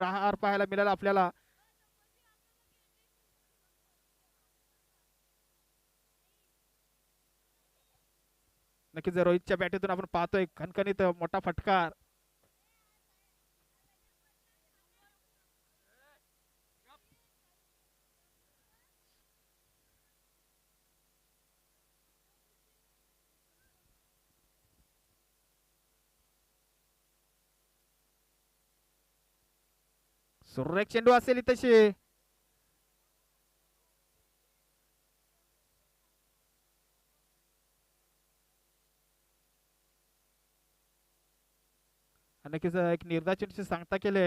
प्रहार पाहायला मिळाला आपल्याला. नक्कीच रोहितच्या बॅटीतून आपण पाहतोय खणखणीत मोठा फटकार. सुरेख चेंडू असेल तशी. नक्कीच एक निर्धाव चेंडूची सांगता केले.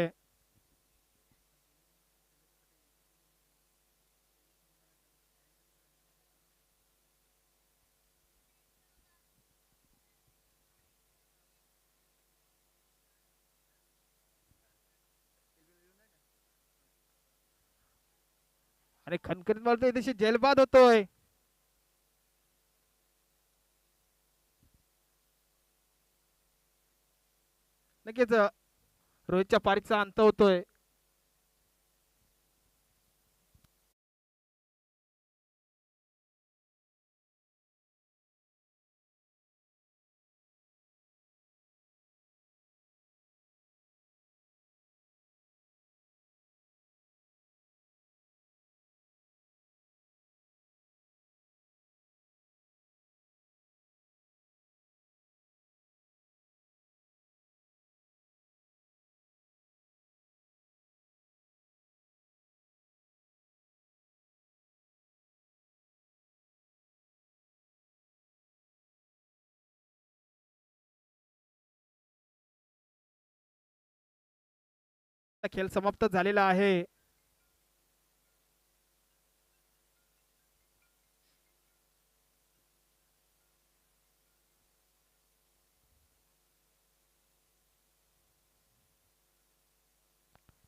आणि खणखणीत बोलतोय तशी जेलबाद होतोय. नक्कीच रोहितच्या पारीचा अंत होतोय. खेळ समाप्त झालेला आहे.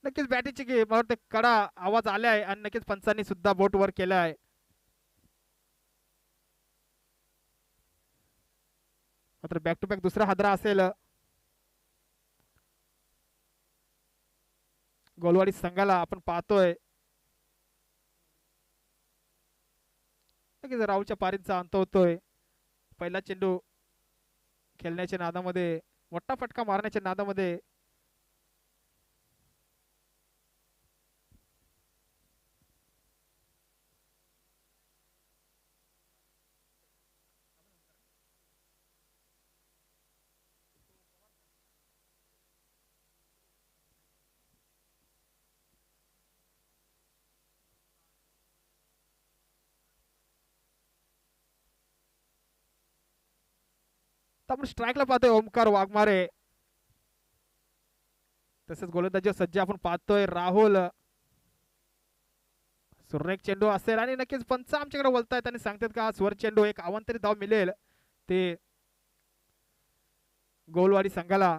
नक्कीच बॅटिंगची मला वाटतं कडा आवाज आलाय आणि नक्कीच पंचांनी सुद्धा बोट वर केलाय. मात्र बॅक टू बॅक दुसरा हादरा असेल गोलवाडी संघाला आपण पाहतोय. नक्कीच राहुलच्या पारींचा अंत होतोय. पहिला चेंडू खेळण्याच्या नादामध्ये, मोठा फटका मारण्याच्या नादामध्ये आपण स्ट्राईकला पाहतोय ओमकार वाघमारे. तसेच गोलंदाजी सज्ज आपण पाहतोय राहुल. सुरेख चेंडू असेल आणि नक्कीच पंच आमच्याकडे बोलतायत आणि सांगतात का स्वर चेंडू एक अवांतरी धाव मिळेल ते गोलवाडी संघाला.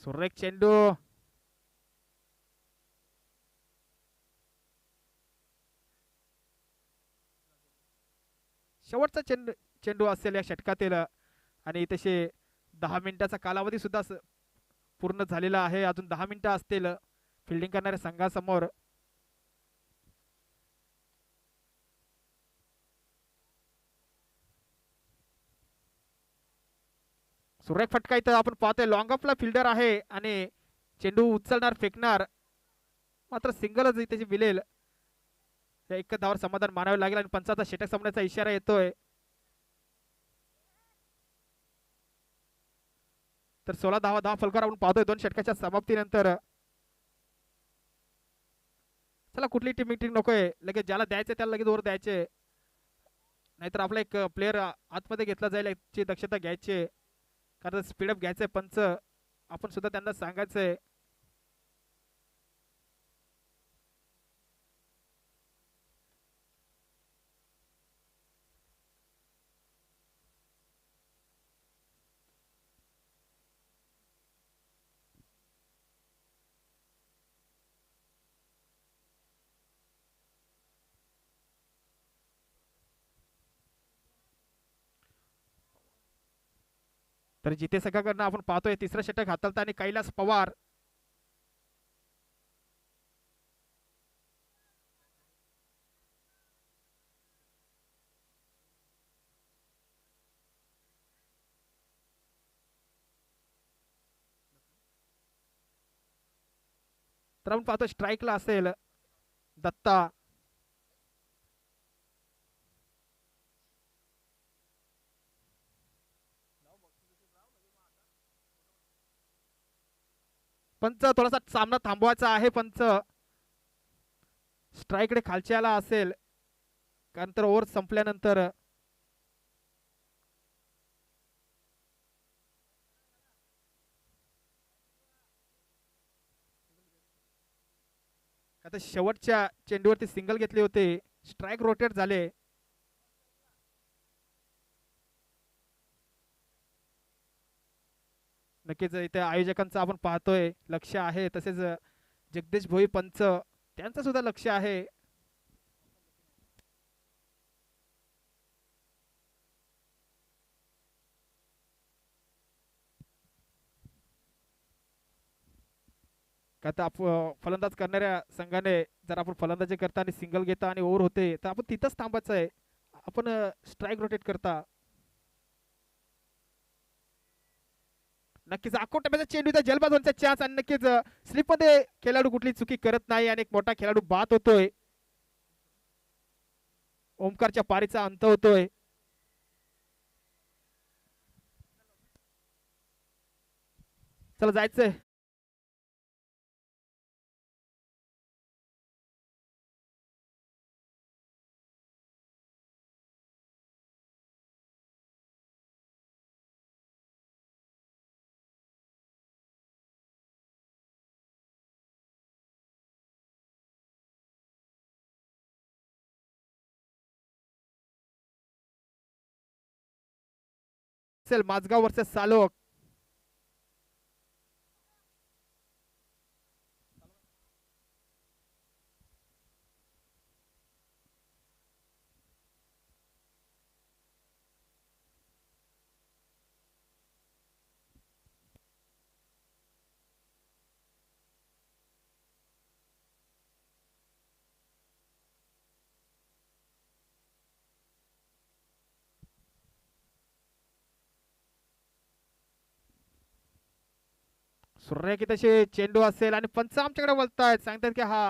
सुरेख चेंडू. शेवटचा चेंडू चेंडू असेल या षटकातील आणि तसे 10 मिनिटाचा कालावधी सुद्धा पूर्ण झालेला आहे. अजून 10 मिनिटं असतील फिल्डिंग करणाऱ्या संघासमोर. सुरेख फटका इथं आपण पाहतोय. लॉंग ऑफला फिल्डर आहे आणि चेंडू उचलणार फेकणार मात्र सिंगलच इथे मिळेल. एक धावावर समाधान मानावे लागेल आणि पंचाचा षटक संपण्याचा इशारा येतोय. तर 16 धावा फलकार आपण पाहतोय 2 षटकाच्या समाप्तीनंतर. चला कुठली टीम मीटिंग नकोय, लगेच ज्याला द्यायचं त्याला लगेच वर द्यायचे, नाहीतर आपला एक प्लेअर आतमध्ये घेतला जाईल याची दक्षता घ्यायची. कारण स्पीडअप घ्यायचंय पंच, आपण सुद्धा त्यांना सांगायचंय. तर जिथे सगळ्याकडनं आपण पाहतोय तिसरं षटक हाताळताना कैलास पवार. तर आपण पाहतो स्ट्राईकला असेल दत्ता. पंच थोडासा सामना थांबवायचा आहे. पंच स्ट्राईकडे खालच्याला असेल कारण तर ओव्हर संपल्यानंतर आता शेवटच्या चेंडूवरती सिंगल घेतले होते. स्ट्राईक रोटेट झाले. नक्कीच इथे आयोजकांचं आपण पाहतोय लक्ष आहे. तसेच जगदीश भोई पंच त्यांचं सुद्धा लक्ष आहे. आता फलंदाज करणाऱ्या संघाने जर आपण फलंदाजी करता आणि सिंगल घेता आणि ओव्हर होते तर आपण तिथंच थांबायचं आहे. आपण स्ट्राईक रोटेट करता. नक्कीच अकोटाचा चेंडूचा जलबाद होण्याचा चान्स आणि नक्कीच स्लिप मध्ये खेळाडू कुठली चुकी करत नाही आणि एक मोठा खेळाडू बाद होतोय. ओमकारच्या पारीचा अंत होतोय. चला जायचंय. माझगाव वर्सेस सालोक. सुरेख तसे चेंडू असेल आणि पंच आमच्याकडे बोलतायत सांगतात की हा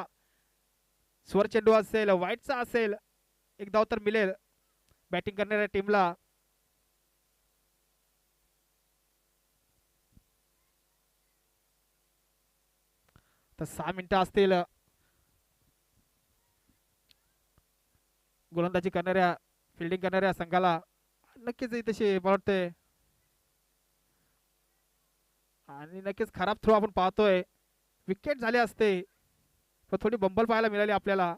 स्वर चेंडू असेल वाईटचा असेल. एक धाव तर मिळेल बॅटिंग करणाऱ्या टीमला. तर 6 मिनिटं असतील गोलंदाजी करणाऱ्या फिल्डिंग करणाऱ्या संघाला. नक्कीच तशी मला वाटते आणि नक्कीच खराब थ्रो आपण पाहतोय. विकेट झाले असते पण थोडी बंबल पाहायला मिळाली आपल्याला.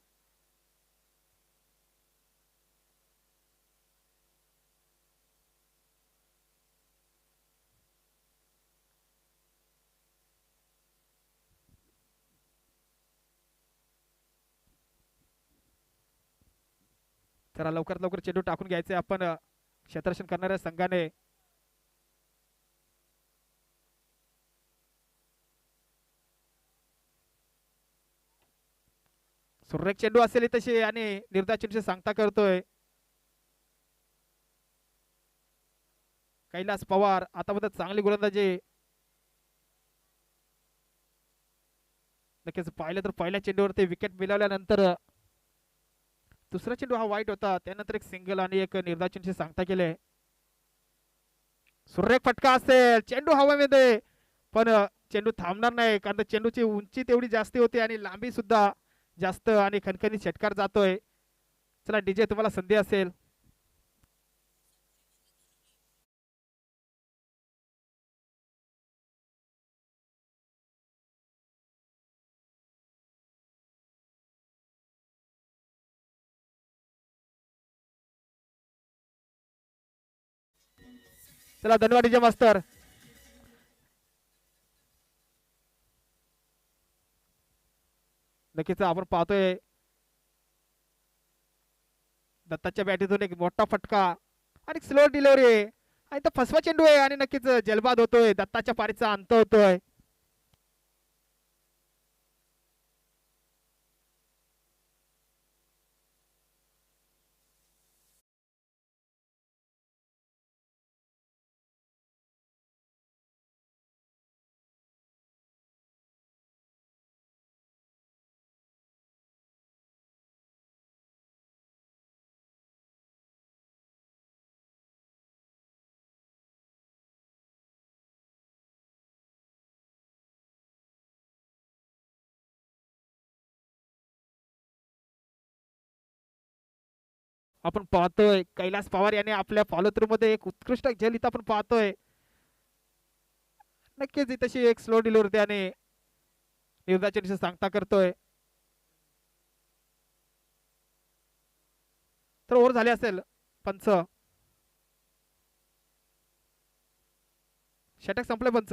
जरा लवकरात लवकर चेंडू टाकून घ्यायचे आपण क्षेत्ररक्षण करणाऱ्या संघाने. सुरेख चेंडू असेल तशी आणि निर्धार चेंडूची सांगता करतोय कैलास पवार. आतापर्यंत चांगली गोलंदाजी. नक्कीच पाहिलं तर पहिल्या चेंडूवरती विकेट मिळवल्यानंतर दुसरा चेंडू हा वाईट होता. त्यानंतर एक सिंगल आणि एक निर्धार चेंडूची सांगता केले. सुरेख फटका असेल चेंडू हवेमध्ये पण चेंडू थांबणार नाही कारण चेंडूची उंची तेवढी जास्त होती आणि लांबी सुद्धा जास्त आणि खणखणी षटकार जातोय. चला डीजे तुम्हाला संधी असेल. चला धन्यवाद डीजे मास्तर. नक्कीच आपण पाहतोय दत्ताच्या बॅटीतून एक मोठा फटका आणि स्लो डिलिव्हरी आणि तो फसवा चेंडू आहे आणि नक्कीच जलबाद होतोय, दत्ताच्या पारीचा अंत होतोय. आपण पाहतोय कैलास पवार याने आपल्या फॉलो थ्रू मध्ये एक उत्कृष्ट झेल इथं आपण पाहतोय. नक्कीच तशी एक स्लो डिलिव्हरी त्याने निर्धाचन सांगता करतोय. तर ओव्हर झाले असेल पंच. षटक संपले पंच.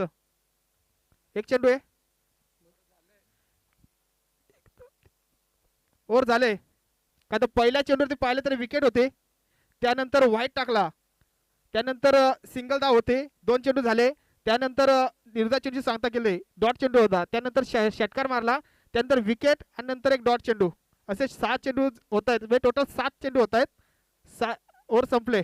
एक चेंडू आहे. ओव्हर झाले. का तर पहिल्या चेंडूवरती पाहिलं तर विकेट होते, त्यानंतर व्हाईट टाकला, त्यानंतर सिंगल धाव होते, 2 चेंडू झाले, त्यानंतर निर्धाव चेंडू सांगता केले, डॉट चेंडू होता, त्यानंतर षटकार मारला, त्यानंतर विकेट आणि नंतर एक डॉट चेंडू, असे 7 चेंडू होत आहेत. म्हणजे टोटल 7 चेंडू होत आहेत. 6 ओव्हर संपले.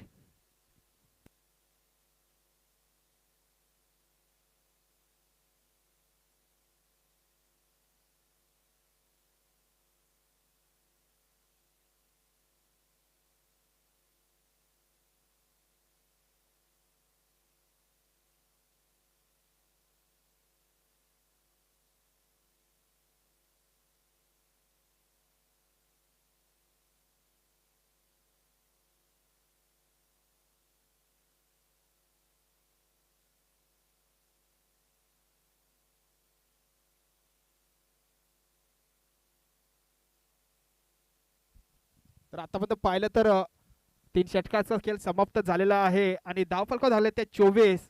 तर आतापर्यंत पाहिलं तर 3 षटकाचा खेळ समाप्त झालेला आहे आणि धावफलक झाले ते 24.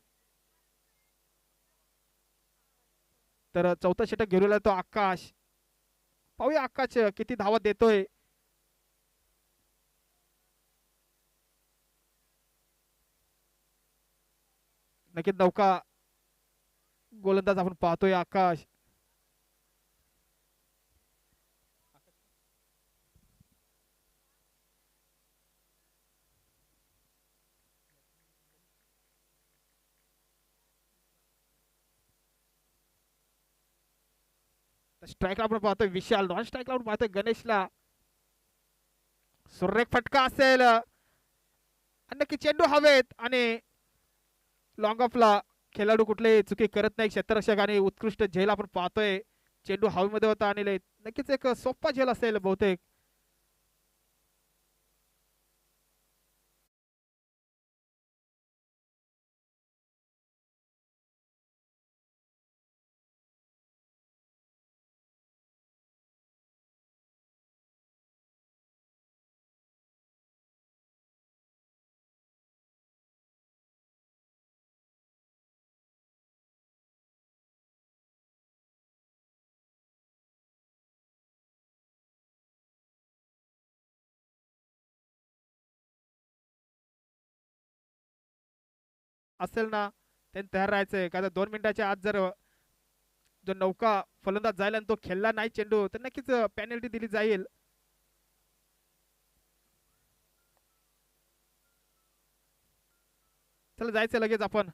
तर चौथा षटक घेऊन तो आकाश. पाहूया आकाश किती धावा देतोय. नक्कीच नौका गोलंदाज आपण पाहतोय आकाश. स्ट्राईकला आपण पाहतोय विशाल, नॉन स्ट्राईकला आपण पाहतोय गणेशला. सुरेख फटका असेल आणि नक्की चेंडू हवेत आणि लॉंग ऑफला खेळाडू कुठले चुकी करत नाही. क्षेत्ररक्षक आणि उत्कृष्ट झेल आपण पाहतोय. चेंडू हवेमध्ये होता आणि नक्कीच एक सोपा झेल असेल बहुतेक. असेल ना त्यांनी तयार राहायचंय, कारण 2 मिनिटाच्या आत जर जो नौका फलंदाज जाईल आणि तो खेळला नाही चेंडू तर नक्कीच पेनल्टी दिली जाईल. चला जायचं लगेच आपण.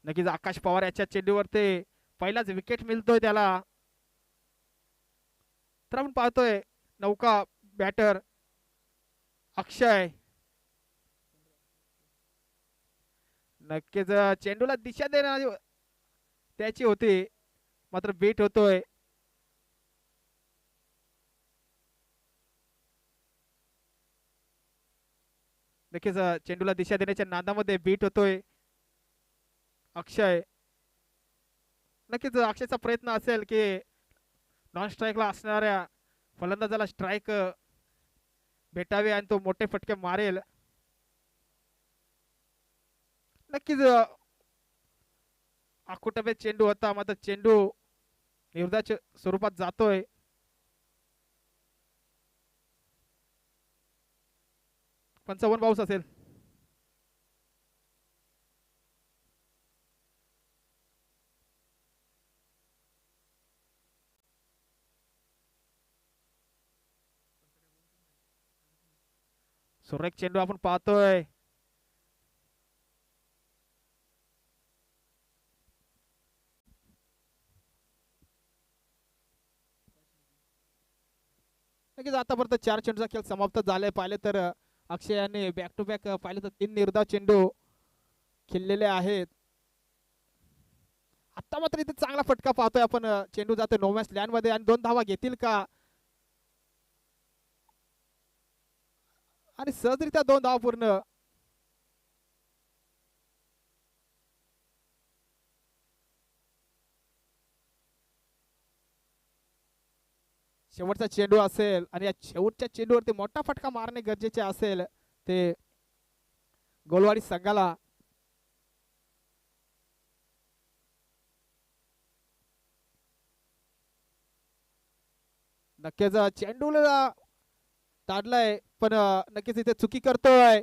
नक्कीच आकाश पवार याच्या चेंडूवर ते पहिलाच विकेट मिळतोय त्याला. तर आपण पाहतोय नौका बॅटर अक्षय. नक्कीच चेंडूला दिशा देणार त्याची होती, मात्र बीट होतोय. नक्कीच चेंडूला दिशा देण्याच्या नादामध्ये बीट होतोय अक्षय. नक्कीच अक्षयचा प्रयत्न असेल की नॉन स्ट्राईकला असणाऱ्या फलंदाजाला स्ट्राईक भेटावे आणि तो मोठे फटके मारेल. नक्कीच आकुटबे चेंडू होता, मात्र चेंडू निर्धाच्या स्वरूपात जातोय. पंचावन्न बाउस असेल. सुरेख चेंडू आपण पाहतोय. नक्कीच आतापर्यंत 4 चेंडूचा खेळ समाप्त झालाय. पाहिले तर अक्षय यांनी बॅक टू बॅक पाहिले तर 3 निर्धाव चेंडू खेळलेले आहेत. आता मात्र इथे चांगला फटका पाहतोय आपण. चेंडू जातोय नो मॅच लँड मध्ये आणि 2 धावा घेतील का? आणि सहजरित्या 2 धावा पूर्ण. शेवटचा चेंडू असेल आणि या शेवटच्या चेंडूवरती मोठा फटका मारणे गरजेचे असेल ते गोलवाडी संघाला. नक्कीच चेंडूला ताडलाय पण नक्कीच इथे चुकी करतोय.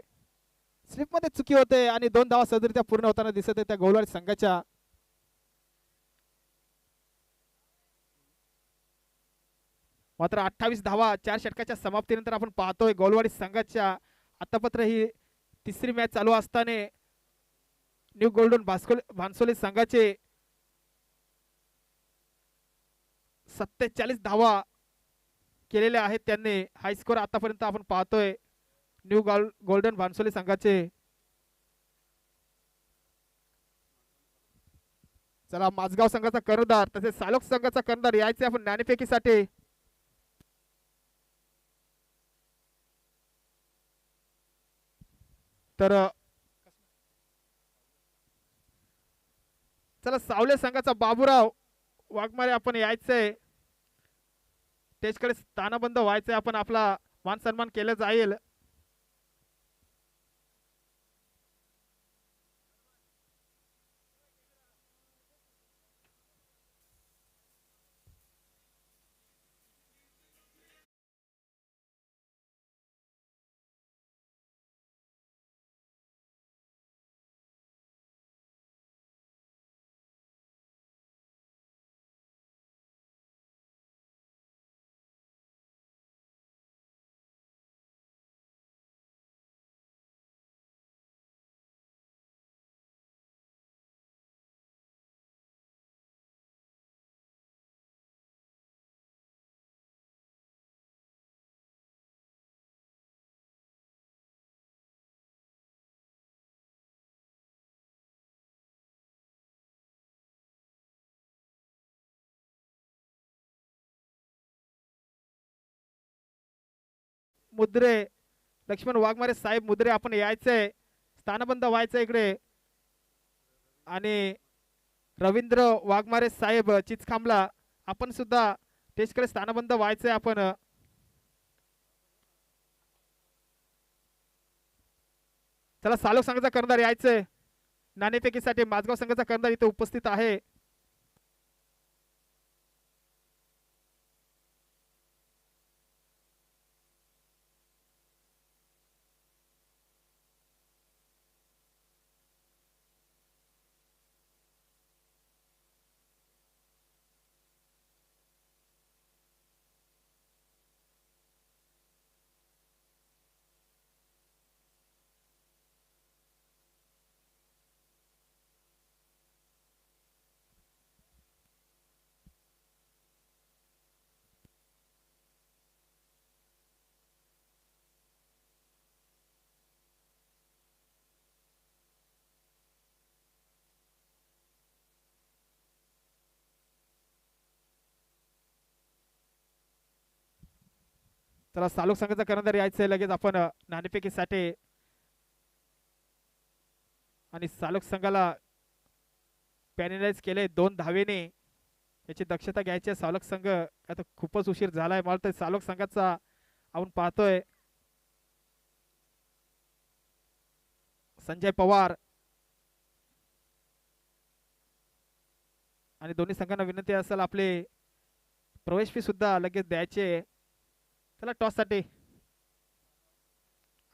स्लिप मध्ये चुकी होते आणि 2 धावा सहजरित्या पूर्ण होताना दिसत आहे त्या गोलवाडी संघाच्या. मात्र 28 धावा 4 षटकाच्या समाप्तीनंतर आपण पाहतोय गोलवाडी संघाच्या. आतापत्र ही तिसरी मॅच चालू असताना न्यू गोल्डन भानसोली संघाचे 47 धावा केलेले आहेत त्यांनी. हाय स्कोर आतापर्यंत आपण पाहतोय न्यू गोल्डन भानसोली संघाचे. चला माझगाव संघाचा कर्णधार तसेच सालोक संघाचा कर्णधार यायचे आपण नाणेफेकीसाठी. तर चला सावले संघाचा बाबूराव वाघमारे आपण यायचंय. स्टेजकडे स्थानबंद व्हायचंय आपण. आपला मान सन्मान केला जाईल. मुद्रे लक्ष्मण वाघमारे साहेब मुद्रे आपण यायचंय. स्थानबंद व्हायचं इकडे. आणि रवींद्र वाघमारे साहेब चिचखांबला आपण सुद्धा स्टेजकडे स्थानबंद व्हायचंय आपण. चला सालोक संघाचा कर्णधार यायचंय नाणेफेकीसाठी. माझगाव संघाचा कर्णधार इथे उपस्थित आहे. चला सालोक संघाचा कर्णधार यायचंय लगेच आपण नाणेफेकीसाठी. आणि सालोक संघाला पॅनलाइज केले 2 धावेने. याची दक्षता घ्यायची आहे सालोक संघ. आता खूपच उशीर झालाय. मला तर सालोक संघाचा आपण पाहतोय संजय पवार आणि दोन्ही संघांना विनंती असेल आपले प्रवेश फी सुद्धा लगेच द्यायचे. चला टॉससाठी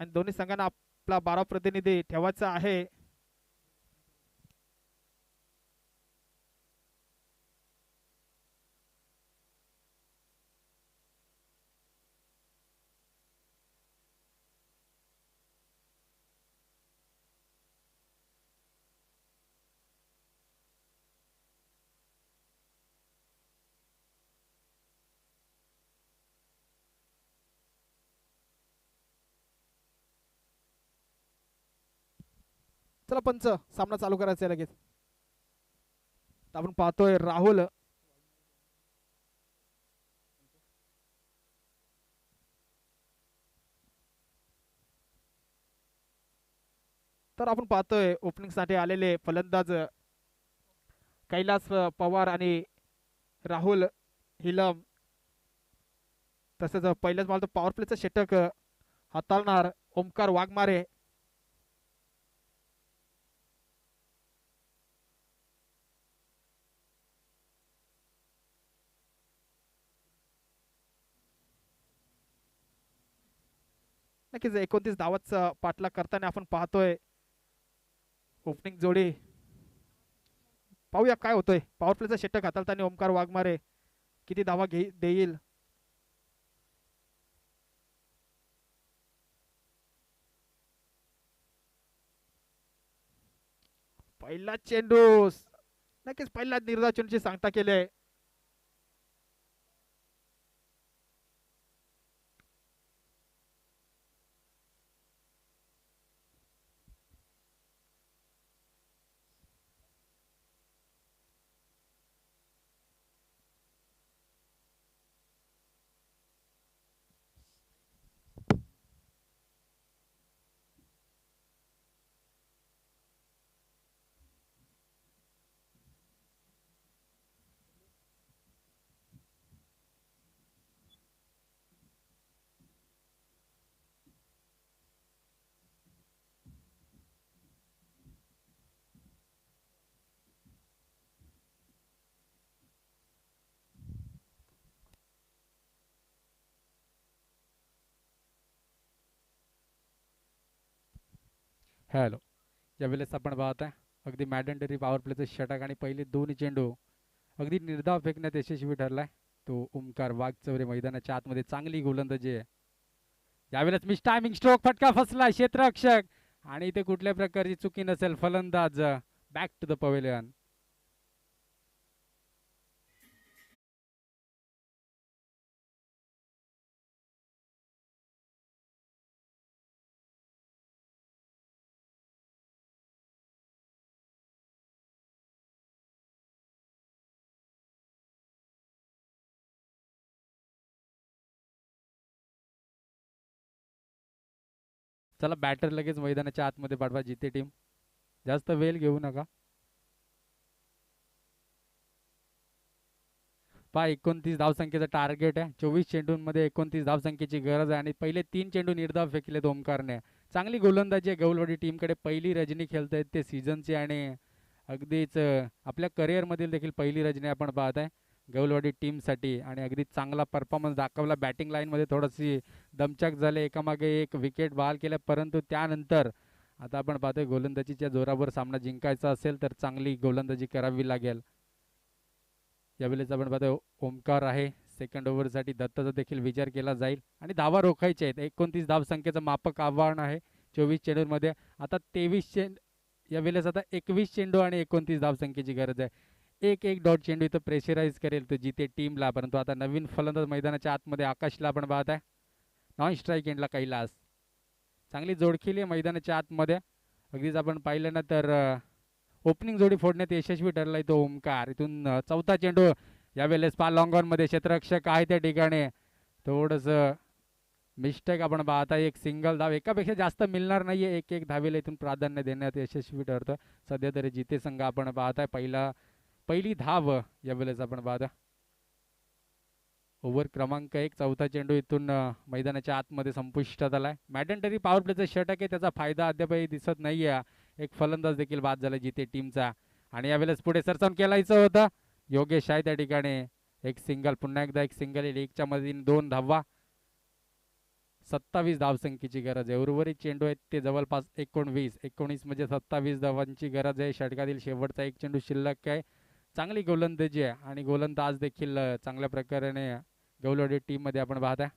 आणि दोन्ही संघांना आपला 12 प्रतिनिधी ठेवायचा आहे. चला पंच सामना चालू करायचा आहे लगेच. आपण पाहतोय राहुल तर आपण पाहतोय ओपनिंग साठी आलेले फलंदाज कैलास पवार आणि राहुल हिलम. तसेच पहिल्याच बॉल पॉवर प्लेचं षटक हाताळणार ओमकार वाघमारे. नक्कीच 29 धावांचा पाठलाग करताना आपण पाहतोय ओपनिंग जोडी. पाहूया काय होतंय. पॉवर प्लेचं षटक हाताळताना ओमकार वाघमारे किती धावा देईल. पहिला चेंडू नक्कीच पहिला निर्धाव चेंडूची सांगता केली. हॅलो, यावेळेस आपण पाहत आहे अगदी मॅडंटरी पॉवर प्लेचं षटक आणि पहिले दोन्ही चेंडू अगदी निर्धाव फेकण्यात यशस्वी ठरलाय तो ओमकार वाघचौरे. मैदानाच्या आतमध्ये चांगली गोलंदाजी आहे. यावेळेस मिस टायमिंग स्ट्रोक फटका फसला क्षेत्ररक्षक आणि इथे कुठल्या प्रकारची चुकी नसेल. फलंदाज बॅक टू द पवेलियन. चला बॅटर लगेच मैदानाच्या आतमध्ये पाठवा जिथे टीम. जास्त वेळ घेऊ नका. 29 धावसंख्येचं टार्गेट आहे. 24 चेंडूंमध्ये 29 धावसंख्येची गरज आहे आणि पहिले 3 चेंडू निर्धाव फेकलेत ओमकारने. चांगली गोलंदाजी आहे गौलवाडी टीमकडे. पहिली रजनी खेळतायत ते सीझनची आणि अगदीच आपल्या करिअरमधील देखील पहिली रजनी आपण पाहत आहे गौलवाडी टीमसाठी आणि अगदी चांगला परफॉर्मन्स दाखवला. बॅटिंग लाईनमध्ये थोडीशी दमछाक झाले, एकामागे एक विकेट बहाल केल्या, परंतु त्यानंतर आता आपण पाहतोय गोलंदाजीच्या जोरावर सामना जिंकायचा असेल तर चांगली गोलंदाजी करावी लागेल. यावेळेस आपण पाहतोय ओमकार आहे. सेकंड ओव्हरसाठी दत्ताचा देखील विचार केला जाईल आणि धावा रोखायचे आहेत. 29 धावसंख्येचं मापक आव्हान आहे 24 चेंडूंमध्ये. आता 23 यावेळेस आता 21 चेंडू आणि 29 धावसंख्येची गरज आहे. एक डॉट चेंडू इथं प्रेशराईज करेल तो जिथे टीमला. परंतु आता नवीन फलंदाज मैदानाच्या आतमध्ये आकाशला आपण पाहत आहे. नॉन स्ट्राईक एंडला कैलास. चांगली जोडखिली आहे मैदानाच्या आतमध्ये. अगदीच आपण पाहिलं ना तर ओपनिंग जोडी फोडण्यात यशस्वी ठरलाय तो ओमकार. इथून चौथा चेंडू यावेळेस लॉंग ऑन मध्ये क्षेत्ररक्षक आहे त्या ठिकाणी. थोडस मिस्टेक आपण पाहता. एक सिंगल धाव एकापेक्षा जास्त मिळणार नाहीये. एक धावेला इथून प्राधान्य देण्यात यशस्वी ठरतं. सध्या तरी जिथे संघ आपण पाहताय पहिली धाव यावेळेस आपण पाहता. ओव्हर क्रमांक 1 चौथा चेंडू इथून मैदानाच्या आतमध्ये संपुष्टात आलाय. मॅडंटरी पॉवर प्लेचं षटक आहे, त्याचा फायदा अद्यापही दिसत नाहीये. एक फलंदाज देखील बाद झाला जिथे टीमचा आणि यावेळेस पुढे सरसावून खेळायचं होतं. योगेश आहे त्या ठिकाणी, एक सिंगल, पुन्हा एकदा एक सिंगल येईल, एकच्या मदतीने 2 धावा. 27 धावसंख्येची गरज आहे. उर्वरित चेंडू आहेत ते जवळपास 19 म्हणजे 27 धावांची गरज आहे. षटकातील शेवटचा एक चेंडू शिल्लक आहे. चांगली गोलंदाजी आहे आणि गोलंदाज देखील चांगल्या प्रकारे गौलवाडी टीम मध्ये आपण पाहता.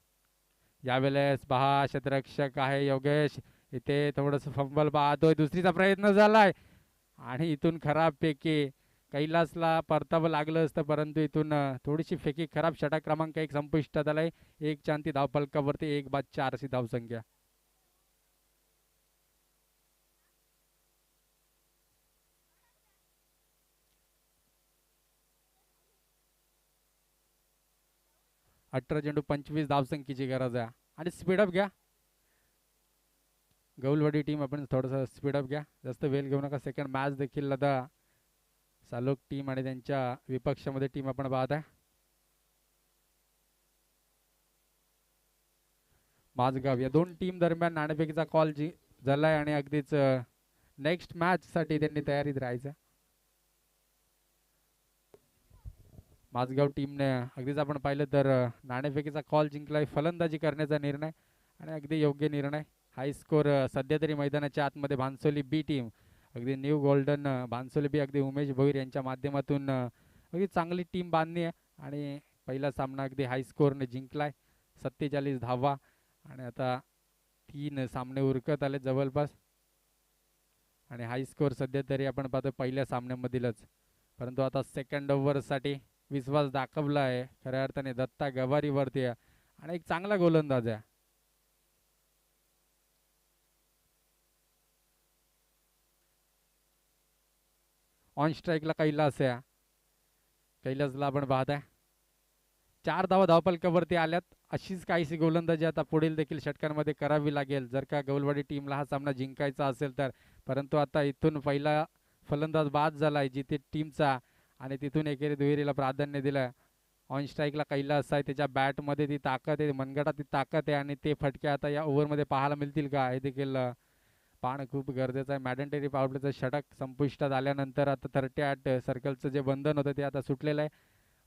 यावेळेस पहा क्षेत्ररक्षक आहे योगेश, इथे थोडंसं फंबल पाहतोय, दुसरीचा प्रयत्न झालाय आणि इथून खराब फेकी. कैलासला परतावं लागलं असतं, परंतु इथून थोडीशी फेकी खराब. षटक क्रमांक 1 संपुष्टात आलाय. 1 अंती धावफलकावरती 1 बाद 4 अशी धावसंख्या. अठरा चेंडू 25 धावसंख्येची गरज आहे आणि स्पीडअप घ्या गौलवाडी टीम. आपण थोडंसं स्पीडअप घ्या, जास्त वेळ घेऊ नका. सेकंड मॅच देखील आता सालोक टीम आणि त्यांच्या विपक्षामध्ये टीम आपण पाहत आहे. माझगाव या दोन टीम दरम्यान नाणेफेकीचा कॉल झालाय आणि अगदीच नेक्स्ट मॅच साठी त्यांनी तयारीत राहायचं. माझगाव टीमने अगदीच आपण पाहिलं तर नाणेफेकीचा कॉल जिंकलाय. फलंदाजी करण्याचा निर्णय आणि अगदी योग्य निर्णय. हाय स्कोर सध्या तरी मैदानाच्या आतमध्ये भानसोली बी टीम, अगदी न्यू गोल्डन भानसोली बी, अगदी उमेश भोईर यांच्या माध्यमातून अगदी चांगली टीम बांधली आहे आणि पहिला सामना अगदी हाय स्कोरने जिंकलाय. 47 धावा आणि आता 3 सामने उरकत आले जवळपास आणि हाय स्कोर सध्या तरी आपण पाहतो पहिल्या सामन्यामधीलच. परंतु आता सेकंड ओव्हरसाठी विश्वास दाखवला आहे खऱ्या अर्थाने दत्ता गवारीवरती आणि एक चांगला गोलंदाज आहे. ऑन स्ट्राईकला कैलास आहे. कैलासला आपण पाहताय 4 धावा धावफलकावरती आल्यात. अशीच काहीशी गोलंदाजी आता पुढील देखील षटकांमध्ये करावी लागेल जर का गौलवाडी टीमला हा सामना जिंकायचा असेल तर. परंतु आता इथून पहिला फलंदाज बाद झालाय जिथे टीमचा आणि तिथून एकेरी दुहेरीला प्राधान्य दिलं. ऑन स्ट्राईकला कैलास आहे, त्याच्या बॅटमध्ये ती ताकद आहे, मनगटात ती ताकद आहे आणि ते फटके आता या ओव्हरमध्ये पाहायला मिळतील का हे देखील पाहणं खूप गरजेचं आहे. मॅडनटेरी पावडरचं षटक संपुष्टात आल्यानंतर आता 38 सर्कलचं जे बंधन होतं ते आता सुटलेलं आहे.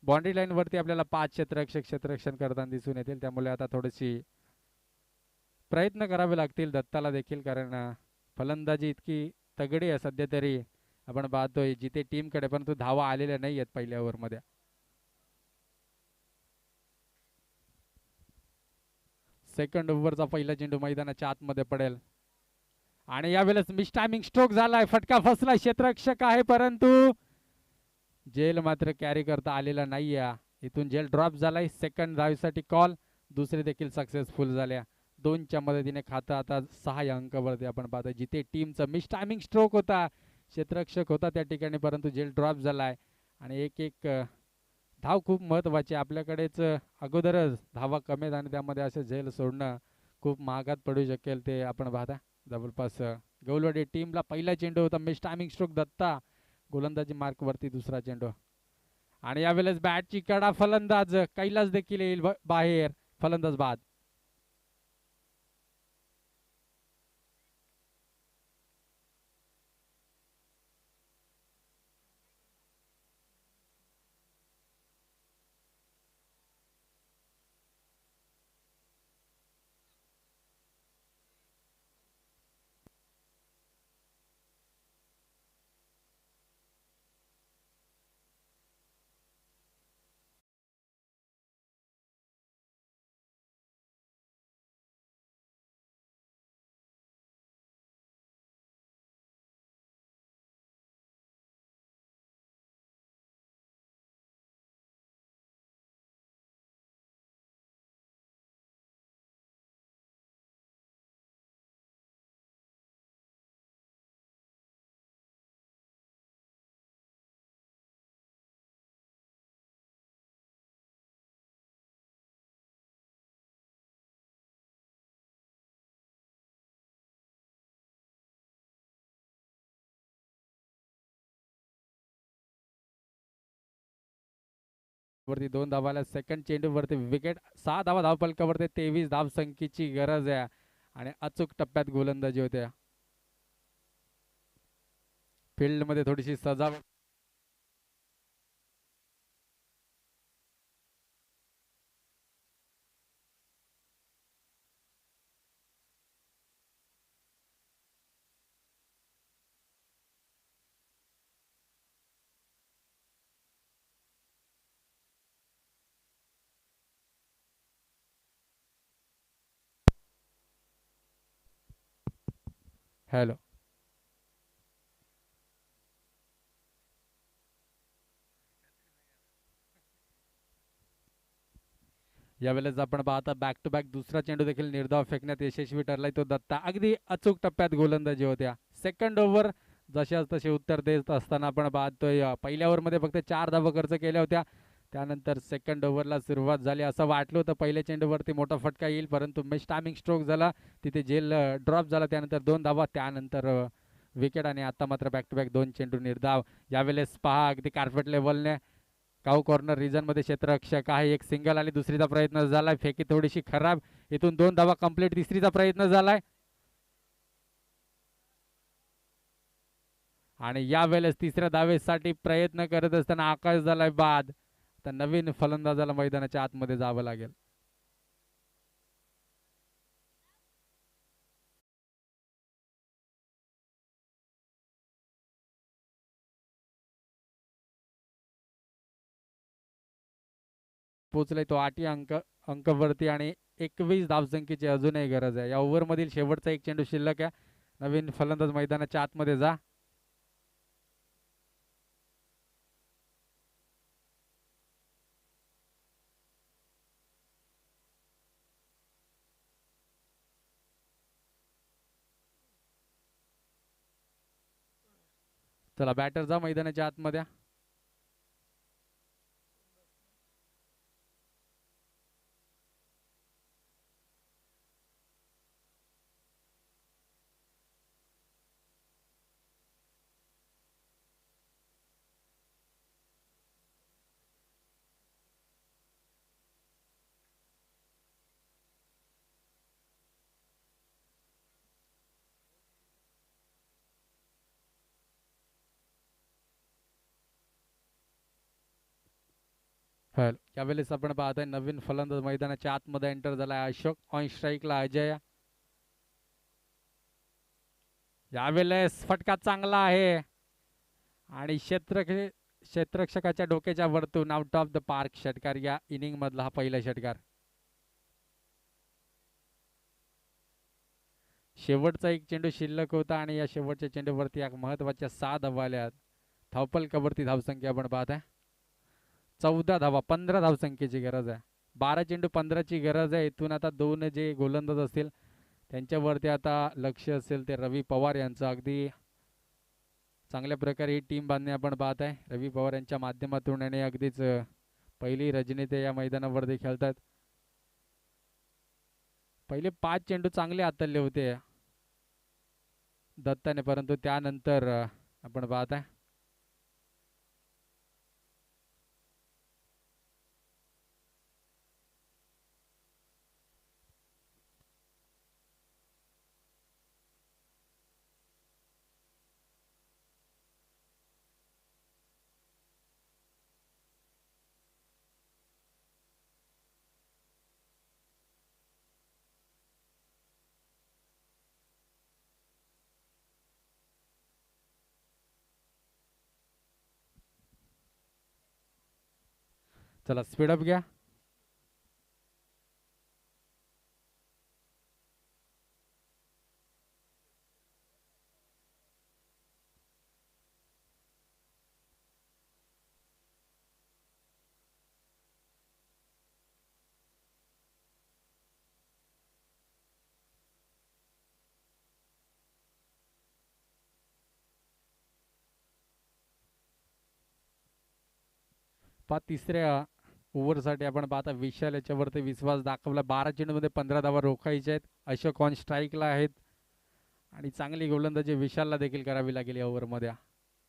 बाउंड्री लाईनवरती आपल्याला 5 क्षेत्ररक्षण करताना दिसून येतील, त्यामुळे आता थोडीशी प्रयत्न करावे लागतील दत्ताला देखील, कारण फलंदाजी इतकी तगडी आहे सध्या तरी आपण पाहतोय जिथे टीमकडे, परंतु धावा आलेल्या नाही आहेत पहिल्या ओव्हरमध्ये. सेकंड ओव्हरचा पहिला चेंडू मैदानाच्या आतमध्ये पडेल आणि यावेळेस मिस टायमिंग स्ट्रोक झालाय, फटका फसला. क्षेत्ररक्षक आहे परंतु जेल मात्र कॅरी करता आलेला नाहीये. इथून जेल ड्रॉप झालाय. सेकंड धावेसाठी कॉल, दुसरे देखील सक्सेसफुल झाल्या. 2च्या मदतीने खातं आता 6 अंकावरती आपण पाहतोय जिथे टीमचा मिस टायमिंग स्ट्रोक होता, क्षेत्ररक्षक होता त्या ठिकाणी, परंतु जेल ड्रॉप झालाय आणि एक धाव खूप महत्वाची. आपल्याकडेच अगोदरच धावा कमी आणि त्यामध्ये असं झेल सोडणं खूप महागात पडू शकेल ते आपण पाहता. जवळपास गौलवाडी टीमला पहिला चेंडू होता, मिस टायमिंग स्ट्रोक दत्ता गोलंदाजी मार्क वरती दुसरा चेंडू आणि यावेळेस बॅटची कडा, फलंदाज कैलास देखील येईल बाहेर, फलंदाज बाद. वरती 2 धावाला. सेकंड चेंडू वरती विकेट. 6 धावा धावफलकावरती 23 धाव संख्येची गरज आहे आणि अचूक टप्प्यात गोलंदाजी होते. फील्ड मध्ये थोडीशी सजावट हॅलो. यावेळेस आपण पाहता बॅक टू बॅक दुसरा चेंडू देखील निर्धाव फेकण्यात यशस्वी ठरलाय तो दत्ता. अगदी अचूक टप्प्यात गोलंदाजी होत्या. सेकंड ओव्हर जशाच तसे उत्तर देत असताना आपण पाहतोय पहिल्या ओव्हरमध्ये फक्त 4 धावा खर्च केल्या होत्या. त्यानंतर सेकंड ओव्हरला सुरुवात झाली. असं वाटलं होतं पहिल्या चेंडूवरती मोठा फटका येईल, परंतु मिस टायमिंग स्ट्रोक झाला. तिथे जेल ड्रॉप झाला. त्यानंतर 2 धावा, त्यानंतर विकेट आणि आता मात्र बॅक टू बॅक 2 चेंडू निर्धाव. यावेळेस पहा अगदी कार्पेट लेवलने काऊ कॉर्नर रिजन मध्ये क्षेत्ररक्षक आहे. एक सिंगल आणि दुसरीचा प्रयत्न झालाय. फेकी थोडीशी खराब. इथून 2 धावा कंप्लीट. तिसरीचा प्रयत्न झालाय आणि यावेळेस तिसऱ्या धावेसाठी प्रयत्न करत असताना आकाश झालाय बाद. तर नवीन फलंदाजाला मैदानाच्या आतमध्ये जावं लागेल. पोचलाय तो 8 अंकावरती आणि 21 धावसंख्येची अजूनही गरज आहे. या ओव्हर मधील शेवटचा एक चेंडू शिल्लक आहे. नवीन फलंदाज मैदानाच्या आतमध्ये जा. चला बॅटर जा मैदानाच्या आतमध्ये. यावेळेस आपण पाहतोय नवीन फलंदाज मैदानाच्या आतमध्ये एंटर झालाय अशोक. ऑन स्ट्राईकला अजय. यावेळेस फटका चांगला आहे आणि क्षेत्ररक्षकाच्या डोक्याच्या वरतून आउट ऑफ द पार्क षटकार. या इनिंग मधला हा पहिला षटकार. शेवटचा एक चेंडू शिल्लक होता आणि या शेवटच्या चेंडूवरती एक महत्वाच्या 6 धावा आल्या. धावपल कबरती धावसंख्या आपण पाहताय 14 धावा. 15 धावसंख्येची गरज आहे. 12 चेंडू 15ची गरज आहे. इथून आता 2 जे गोलंदाज असतील त्यांच्यावरती आता लक्ष असेल ते रवी पवार यांचं. अगदी चांगल्या प्रकारे ही टीम बांधणे आपण पाहत आहे. रवी पवार यांच्या माध्यमातून आणि अगदीच पहिली रजनी ते या मैदानावरती खेळतात. पहिले 5 चेंडू चांगले हाताळले होते दत्ताने, परंतु त्यानंतर आपण पाहत आहे चला स्पीडअप घ्या. तिसऱ्या ओव्हरसाठी आपण पाहता विशाल याच्यावरती विश्वास दाखवला. 12 चेंडूमध्ये 15 धावा रोखायच्या आहेत. अशोक ऑन स्ट्राईकला आहेत आणि चांगली गोलंदाजी विशालला देखील करावी लागेल या ओव्हरमध्ये,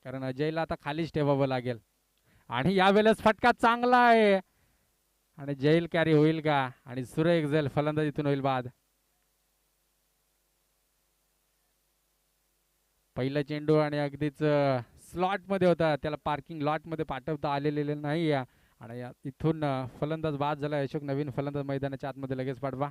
कारण अजयला आता खालीच ठेवावं लागेल. आणि यावेळेस फटका चांगला आहे आणि जैल कॅरी होईल का? आणि सुरेख जैल फलंदाजीतून होईल बाद. पहिला चेंडू आणि अगदीच स्लॉट मध्ये होता. त्याला पार्किंग लॉट मध्ये पाठवता आलेले नाही. आणि इथून फलंदाज बाद झाला. अशोक नवीन फलंदाज मैदानाच्या आतमध्ये लगेच पाठवा.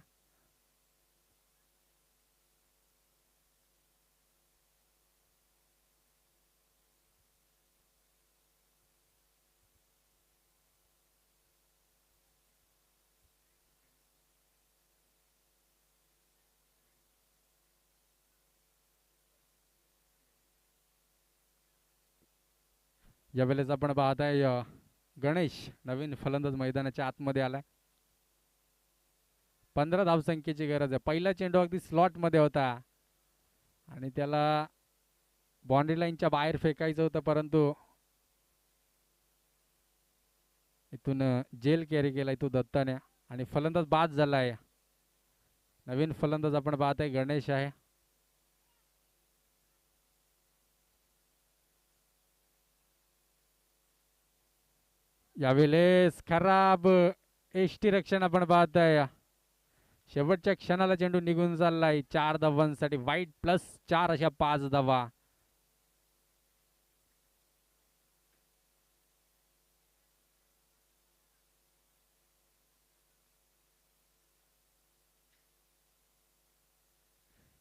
यावेळेस आपण पाहताय गणेश नवीन फलंदाज मैदानाच्या आतमध्ये आलाय. 15 धावसंख्येची गरज आहे. पहिला चेंडू अगदी स्लॉट मध्ये होता आणि त्याला बाउंड्री लाईनच्या बाहेर फेकायचं होतं, परंतु इथून जेल कॅरी केला इथून दत्ताने आणि फलंदाज बाद झालाय. नवीन फलंदाज आपण पाहताय गणेश आहे. यावेळेस खराब एष्टी रक्षण आपण पाहताय. शेवटच्या क्षणाला चेंडू निघून चाललाय. 4 धावांसाठी वाईट +4 अशा 5 धावा.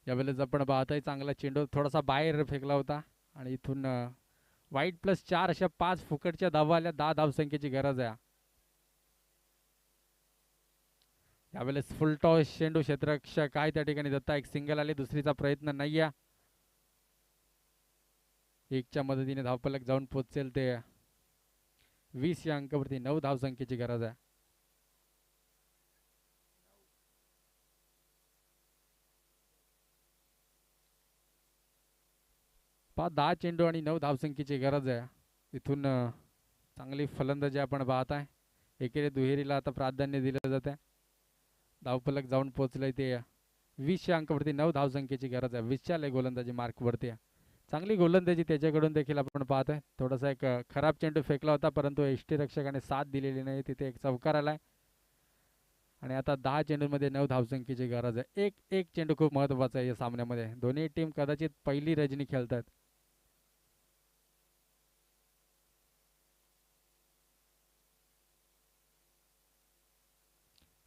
यावेळेस आपण पाहताय चांगला चेंडू थोडासा बाहेर फेकला होता आणि इथून वाईट +4 अशा 5 फुकटच्या धावा आल्या. 10 धावसंख्येची गरज आहे. यावेळेस फुल टॉस चेंडू क्षेत्ररक्षक आहे त्या ठिकाणी. दत्ता एक सिंगल आले, दुसरीचा प्रयत्न नाही आहे. एकच्या मदतीने धावफलक जाऊन पोहोचेल ते 20 या अंकावरती. 9 धावसंख्येची गरज आहे. 10 चेंडू आणि 9 धावसंख्येची गरज आहे. इथून चांगली फलंदाजी आपण पाहताय. एकेरी दुहेरीला आता प्राधान्य दिलं जाते. धावफलक जाऊन पोहोचलंय ते 20 या अंकावरती. 9 धावसंख्येची गरज आहे. 20च्या लय गोलंदाजी मार्कवरती. चांगली गोलंदाजी त्याच्याकडून देखील आपण पाहतोय. थोडासा एक खराब चेंडू फेकला होता, परंतु एष्टी रक्षकाने साथ दिलेली नाही. तिथे एक चौकार आलाय आणि आता 10 चेंडूमध्ये 9 धावसंख्येची गरज आहे. एक चेंडू खूप महत्वाचा आहे या सामन्यामध्ये. दोन्ही टीम कदाचित पहिली रजनी खेळतात.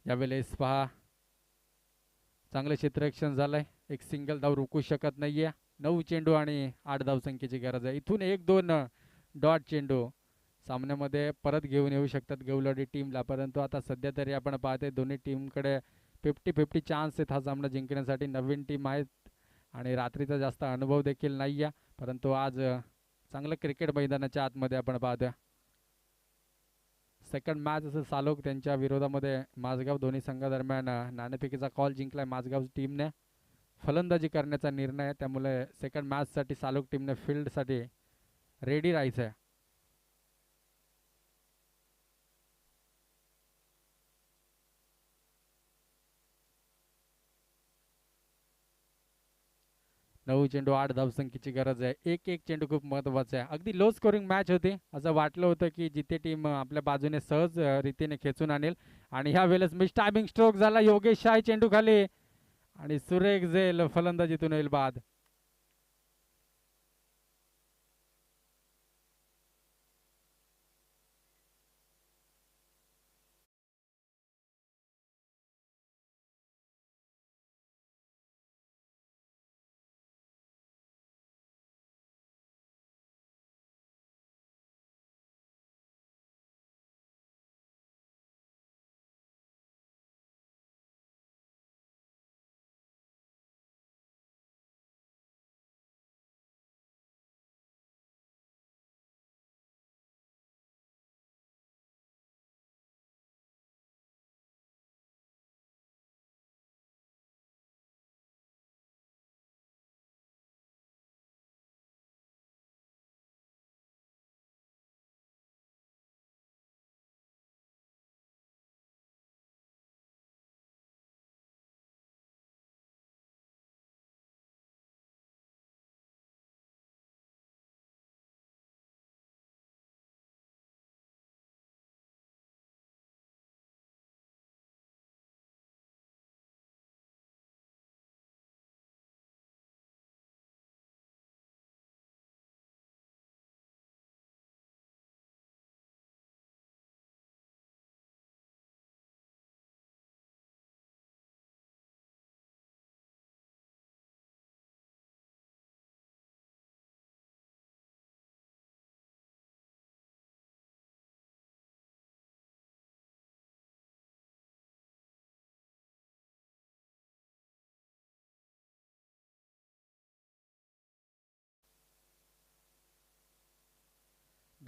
यावेळेस पहा चांगलं क्षेत्ररक्षण झालंय. एक सिंगल धाव रोखू शकत नाहीये. 9 चेंडू आणि 8 धावसंख्येची गरज आहे. इथून 1-2 डॉट चेंडू सामन्यामध्ये परत घेऊन येऊ शकतात गवलवाडी टीमला, परंतु आता सध्या तरी आपण पाहते दोन्ही टीमकडे 50-50 चान्स आहेत हा सामना जिंकण्यासाठी. नवीन टीम आहेत आणि रात्रीचा जास्त अनुभव देखील नाही आहे, परंतु आज चांगलं क्रिकेट मैदानाच्या आतमध्ये आपण पाहतोय. सेकंड मॅच असं सालोक त्यांच्या विरोधामध्ये माझगाव दोन्ही संघादरम्यान नाणेफेकीचा कॉल जिंकलाय माझगाव टीमने. फलंदाजी करण्याचा निर्णय, त्यामुळे सेकंड मॅचसाठी सालोक टीमने फील्डसाठी रेडी राहायचं आहे. नऊ चेंडू 8 धावसंख्येची गरज आहे. एक चेंडू खूप महत्वाचा आहे. अगदी लो स्कोरिंग मॅच होती. असं वाटलं होतं की जिथे टीम आपल्या बाजूने सहज रीतीने खेचून आणेल आणि ह्या वेळेस मिस टायमिंग स्ट्रोक झाला. योगेश शाह चेंडू खाली आणि सुरेख झेल फलंदाजीतून होईल बाद.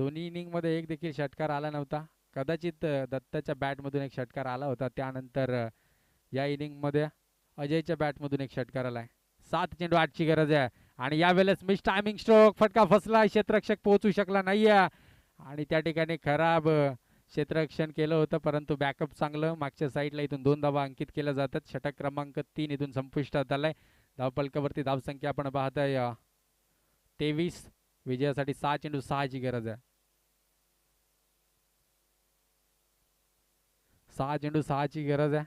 दोन्ही इनिंगमध्ये एक देखील षटकार आला नव्हता. कदाचित दत्ताच्या बॅटमधून एक षटकार आला होता. त्यानंतर या इनिंगमध्ये अजयच्या बॅटमधून एक षटकार आलाय. 7 चेंडू 8ची गरज आहे आणि यावेळेस मिस टायमिंग स्ट्रोक, फटका फसला, क्षेत्ररक्षक पोहोचू शकला नाहीये आणि त्या ठिकाणी खराब क्षेत्ररक्षण केलं होतं, परंतु बॅकअप चांगलं मागच्या साईडला. इथून 2 धावा अंकित केल्या जातात. षटक क्रमांक 3 इथून संपुष्टात आलाय. धावपलकावरती धावसंख्या आपण पाहताय 23. विजयासाठी 6 चेंडू 6ची गरज आहे. 6 चेंडू 6ची गरज आहे.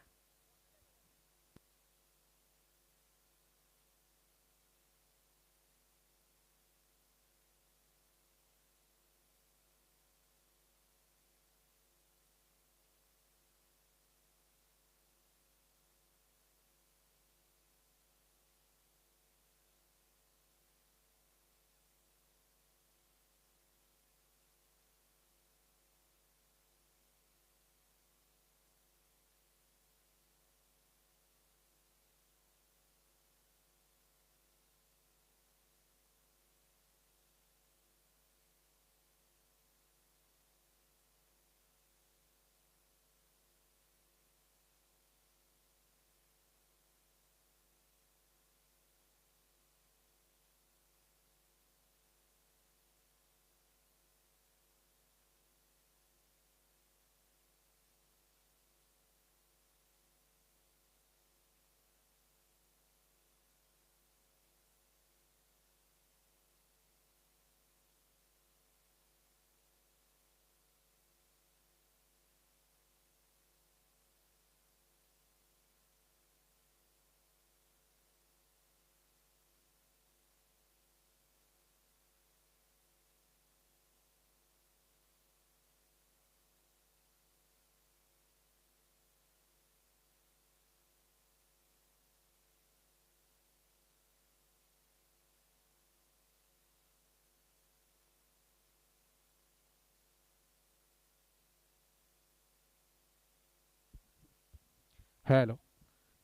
हॅलो,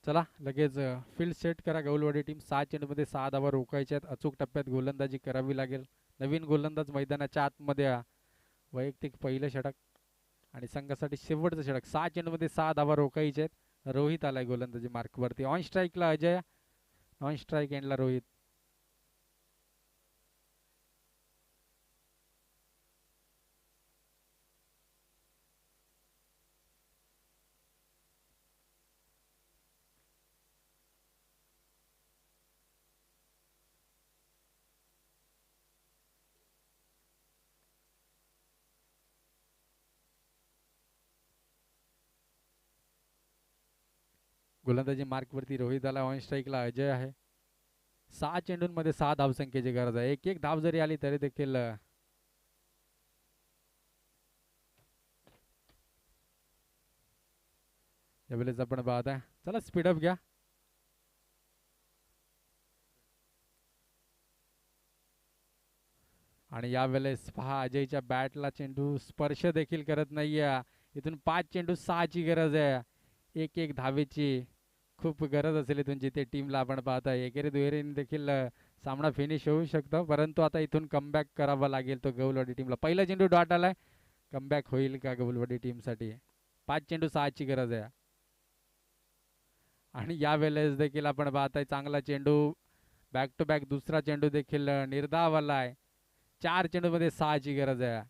चला लगेच फील्ड सेट करा. गौलवाडी टीम 6 चेंडूमध्ये 6 धावा रोखायच्या आहेत. अचूक टप्प्यात गोलंदाजी करावी लागेल. नवीन गोलंदाज मैदानाच्या आतमध्ये वैयक्तिक पहिलं षटक आणि संघासाठी शेवटचं षटक. 6 चेंडूमध्ये 6 धावा रोखायच्या आहेत. रोहित आलाय गोलंदाजी मार्कवरती. ऑन स्ट्राईकला अजय, ऑन स्ट्राईक एंडला रोहित. गोलंदाजी मार्कवरती रोहित आला. ऑन स्ट्राईकला अजय आहे. 6 चेंडूंमध्ये 6 धावसंख्येची गरज आहे. एक एक धाव जरी आली तरी देखील यावेळेस आपण पाहताय. चला स्पीडअप घ्या. आणि यावेळेस पहा अजयच्या बॅटला चेंडू स्पर्श देखील करत नाहीये. इथून 5 चेंडू 6ची गरज आहे. एक एक धावेची खूप गरज असेल इथून, जिथे टीमला आपण पाहताय एकेरी दुहेरीने देखील सामना फिनिश होऊ शकतो, परंतु आता इथून कमबॅक करावा लागेल तो गौलवाडी टीमला. पहिला चेंडू डॉट आलाय. कमबॅक होईल का गौलवाडी टीमसाठी? 5 चेंडू 6ची गरज आहे. आणि यावेळेस देखील आपण पाहताय चांगला चेंडू, बॅक टू बॅक दुसरा चेंडू देखील निर्धाव आलाय. 4 चेंडूमध्ये 6ची गरज आहे.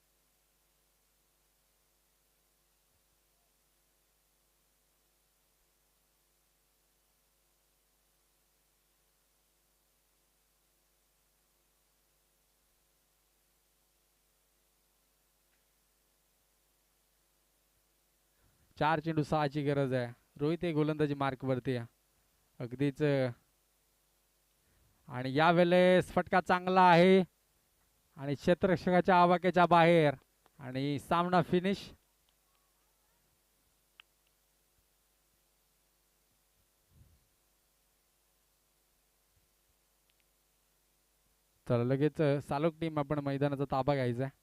चार चेंडू 6ची गरज आहे. रोहित हे गोलंदाजी मार्कवरती अगदीच. आणि यावेळेस फटका चांगला आहे आणि क्षेत्ररक्षकाच्या आवाक्याच्या बाहेर आणि सामना फिनिश. चला लगेच सालोक टीम आपण मैदानाचा ताबा घ्यायचा आहे.